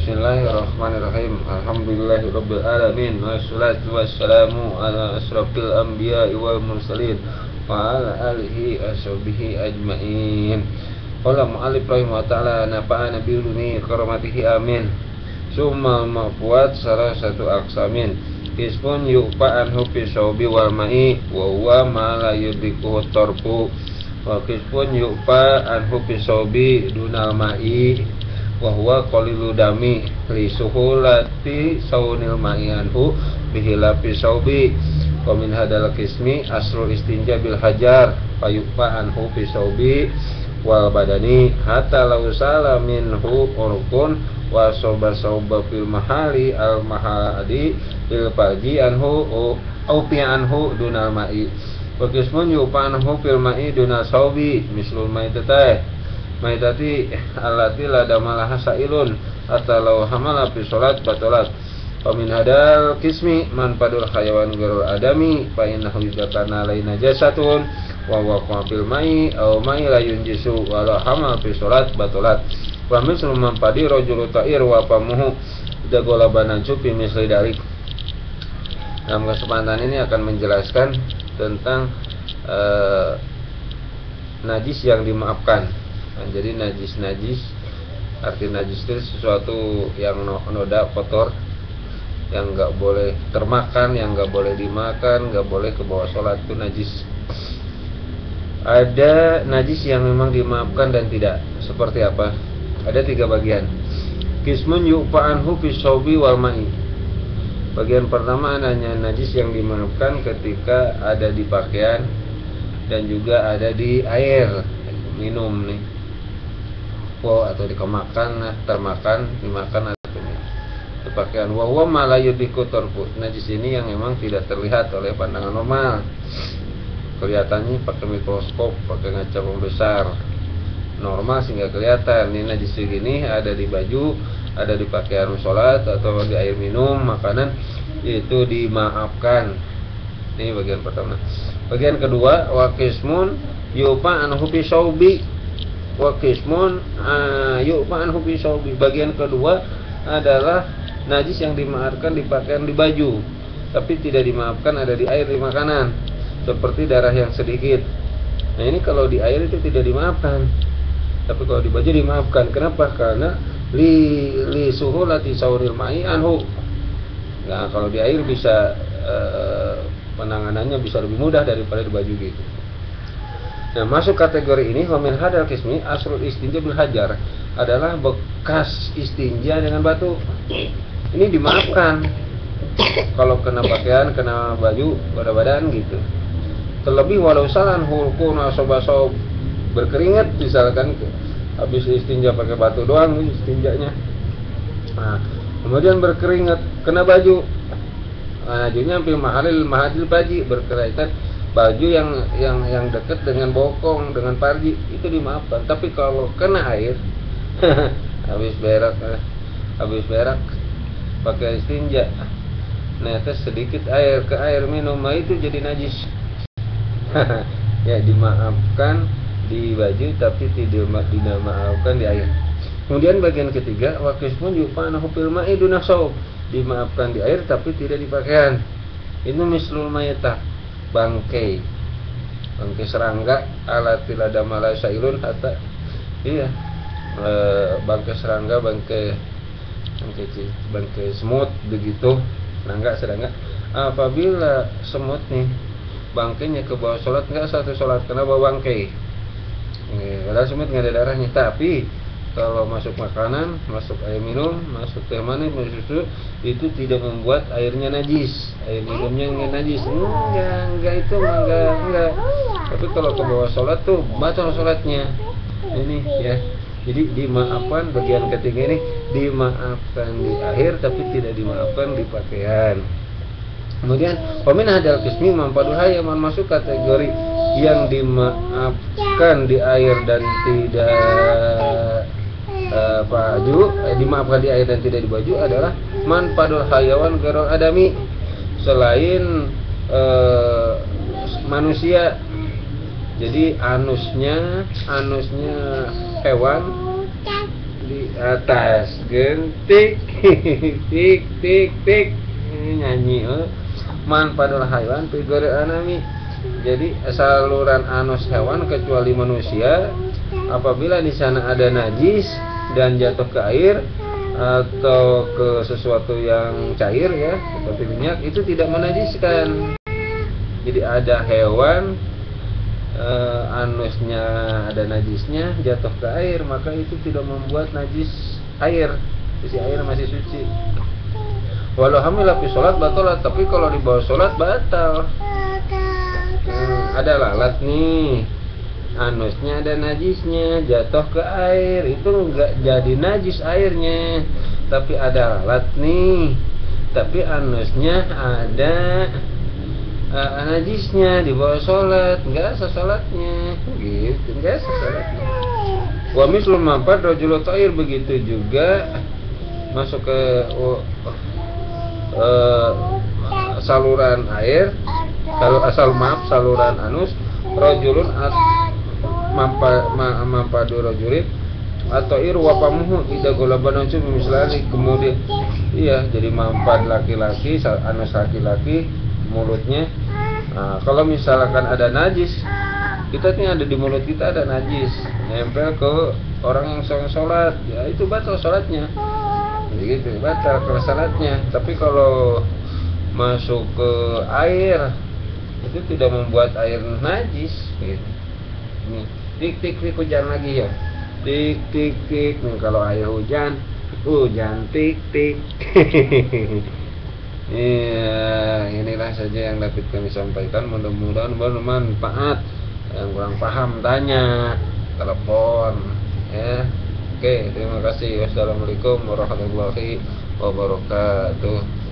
Bismillahirrahmanirrahim. Alhamdulillahirabbil alamin. Wassalatu wassalamu ala asrofil anbiya'i wal mursalin wa ala alihi ashabihi ajmain. Qala mu'allif rahimahullah ta'ala nafa'ana biluni karamatihi amin. Summa ma'fuat salah satu aksamin. Kismun yu'fa anhu fisawbi wal ma'i wa huwa ma la yudrikuhu tarfu. Wa kismun yu'fa anhu fisawbi dunal ma'i wa huwa qalilu dami li suhulati saunil ma'i anhu bihilafi saubi. Wa min hadal kismi asrul istinja bil hajar fayu'fa anhu fisawbi wal badani hatta law sala minhu urqun wa soba fil mahali al mahadi bil farji anhu au fi anhu dunal ma'i. Wa kismun yu'fa anhu fil ma'i dunal saubi mislul ma'itatah maitati allati la damalaha sailun hatta law hamala fi salat batalat. Wa min hadal kismi man padul hayawan ghairul adami fa innahu yudakana laina jasatun wa huwa fil mai aw mai la yunjisu wa la hamal fi salat batalat. Wa mislu man padi rajulu ta'ir wa famuhu dagola banancu fi misli dalik. Dalam kesempatan ini akan menjelaskan tentang najis yang dimaafkan. Nah, jadi najis arti najis itu sesuatu yang noda kotor, yang nggak boleh termakan, yang nggak boleh dimakan, nggak boleh ke bawah sholat, itu najis. Ada najis yang memang dimaafkan dan tidak. Seperti apa? Ada 3 bagian. Kismun yu'fa anhu fi shawbi wal ma'i. Bagian pertama adanya najis yang dimaafkan ketika ada di pakaian dan juga ada di air minum nih. Atau dikemakan, termakan, dimakan atau di pakaian. Wa huwa ma la yudriku tarfu. Najis ini yang memang tidak terlihat oleh pandangan normal. Kelihatannya pakai mikroskop, pakai ngaca pembesar. Normal sehingga kelihatan. Ini najis ini ada di baju, ada di pakaian sholat atau di air minum, makanan, itu dimaafkan. Ini bagian pertama. Bagian kedua, wa qismun yu'fa anhu fi shawbi wa qismun yu'fa anhu fi shawbi. Bagian kedua adalah najis yang dimaafkan di pakaian, di baju, tapi tidak dimaafkan ada di air, di makanan, seperti darah yang sedikit. Nah, ini kalau di air itu tidak dimaafkan, tapi kalau di baju dimaafkan. Kenapa? Karena li suhulati sauril ma'i anhu. Nah, kalau di air bisa penanganannya bisa lebih mudah daripada di baju gitu. Nah, masuk kategori ini wa min hadal kismi asrul istinja bil hajar, adalah bekas istinja dengan batu. Ini dimaafkan kalau kena pakaian, kena baju, pada badan gitu. Terlebih walau salan hulkun asob berkeringat, misalkan habis istinja pakai batu doang istinjanya. Nah, kemudian berkeringat kena baju. Nah, bajunya fil mahadil baji, berkaitan baju yang dekat dengan bokong, dengan parji, itu dimaafkan. Tapi kalau kena air habis berak pakai istinja, netes sedikit air ke air minum, itu jadi najis. Ya, dimaafkan di baju tapi tidak dimaafkan di air. Kemudian bagian ketiga, wa qismun yu'fa anhu fil ma'i duna shawb, dimaafkan di air tapi tidak di pakaian. Itu mislul mayta, bangkai serangga, alatil adamala sailun hatta, iya, bangkai serangga, bangkai semut begitu, serangga. Apabila semut nih bangkainya ke bawah sholat, nggak satu sholat karena bawa bangkai. Padahal semut nggak ada darahnya, tapi kalau masuk makanan, masuk air minum, masuk teh manis, masuk susu, itu tidak membuat airnya najis, air minumnya nggak najis. Enggak itu enggak. Tapi kalau ke bawah sholat tuh batal sholatnya. Ini ya. Jadi dimaafkan bagian ketiga ini, dimaafkan di air tapi tidak dimaafkan di pakaian. Kemudian wamin hadal kismi mampadul hayaman, masuk kategori yang dimaafkan di air dan tidak dimaafkan di air dan tidak di baju adalah man padul hayawan ghairul adami, selain manusia. Jadi anusnya hewan di atas gentik tik tik tik nyanyi man padul haywan figure anami. Jadi saluran anus hewan kecuali manusia apabila di sana ada najis dan jatuh ke air atau ke sesuatu yang cair ya seperti minyak itu tidak menajiskan. Jadi ada hewan anusnya ada najisnya jatuh ke air maka itu tidak membuat najis air, isi air masih suci. Walau hamil fi sholat batalat, tapi kalau di bawah sholat batal. Ada lalat nih anusnya ada najisnya jatuh ke air itu enggak jadi najis airnya, tapi ada lalat nih tapi anusnya ada najisnya di bawah sholat enggak sah sholatnya gitu, enggak sah sholatnya. Wa mislul mampad rajulu ta'ir, begitu juga masuk ke saluran air saluran anus rajulun mampadu rajulin atau irwapamuhu ida golaban unsur misalnya kemudian iya jadi mampad laki-laki anus laki-laki mulutnya. Nah, kalau misalkan ada najis kita nih ada di mulut kita ada najis nempel ke orang yang sholat ya itu batal sholatnya jadi gitu batal ke sholatnya. Tapi kalau masuk ke air itu tidak membuat air najis gitu. Nih, tik tik tik hujan lagi ya. Tik tik tik. Nih kalau air hujan tik tik. Ya, inilah saja yang dapat kami sampaikan. Mudah-mudahan bermanfaat. Yang kurang paham tanya, telepon ya. Oke, terima kasih. Wassalamualaikum warahmatullahi wabarakatuh.